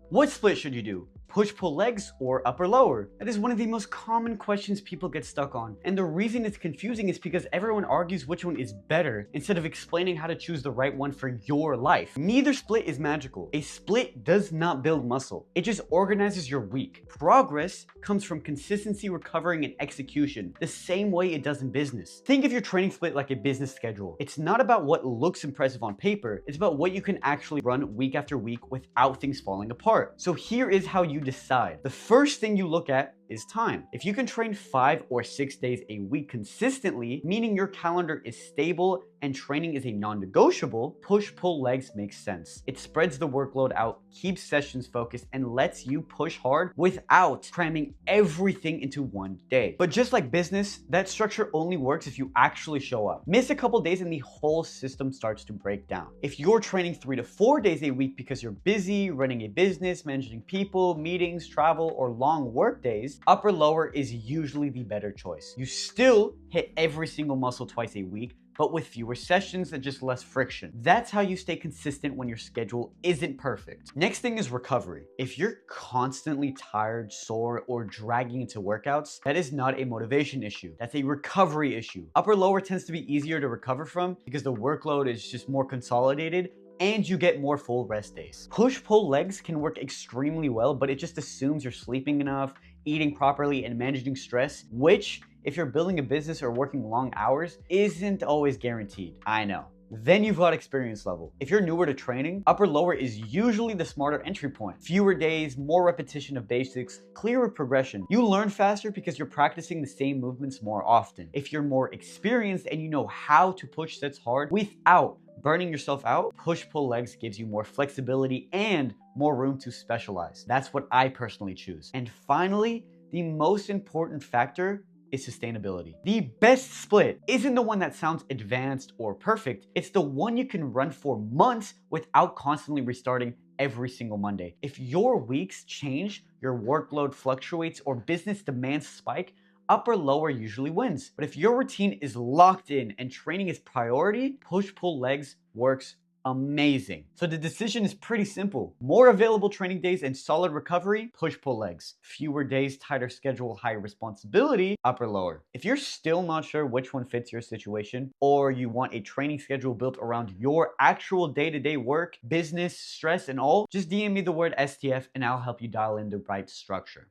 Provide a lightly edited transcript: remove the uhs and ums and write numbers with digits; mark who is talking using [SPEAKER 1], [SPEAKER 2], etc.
[SPEAKER 1] What split should you do? Push pull legs or upper lower? That is one of the most common questions people get stuck on. And the reason it's confusing is because everyone argues which one is better instead of explaining how to choose the right one for your life. Neither split is magical. A split does not build muscle. It just organizes your week. Progress comes from consistency, recovering, and execution, the same way it does in business. Think of your training split like a business schedule. It's not about what looks impressive on paper. It's about what you can actually run week after week without things falling apart. So here is how you decide. The first thing you look at is time. If you can train 5 or 6 days a week consistently, meaning your calendar is stable and training is a non-negotiable, push-pull legs makes sense. It spreads the workload out, keeps sessions focused, and lets you push hard without cramming everything into one day. But just like business, that structure only works if you actually show up. Miss a couple days and the whole system starts to break down. If you're training 3 to 4 days a week because you're busy running a business, managing people, meetings, travel, or long work days, upper lower is usually the better choice. You still hit every single muscle twice a week, but with fewer sessions and just less friction. That's how you stay consistent when your schedule isn't perfect. Next thing is recovery. If you're constantly tired, sore, or dragging into workouts, that is not a motivation issue. That's a recovery issue. Upper lower tends to be easier to recover from because the workload is just more consolidated and you get more full rest days. Push-pull legs can work extremely well, but it just assumes you're sleeping enough, eating properly, and managing stress, which, if you're building a business or working long hours, isn't always guaranteed. I know. Then you've got experience level. If you're newer to training, upper lower is usually the smarter entry point. Fewer days, more repetition of basics, clearer progression. You learn faster because you're practicing the same movements more often. If you're more experienced and you know how to push sets hard without burning yourself out, push-pull legs gives you more flexibility and more room to specialize. That's what I personally choose. And finally, the most important factor is sustainability. The best split isn't the one that sounds advanced or perfect. It's the one you can run for months without constantly restarting every single Monday. If your weeks change, your workload fluctuates, or business demands spike, upper lower usually wins. But if your routine is locked in and training is priority, push-pull legs works amazing. So the decision is pretty simple. More available training days and solid recovery, push-pull legs. Fewer days, tighter schedule, higher responsibility, upper lower. If you're still not sure which one fits your situation, or you want a training schedule built around your actual day-to-day work, business, stress, and all, just DM me the word STF and I'll help you dial in the right structure.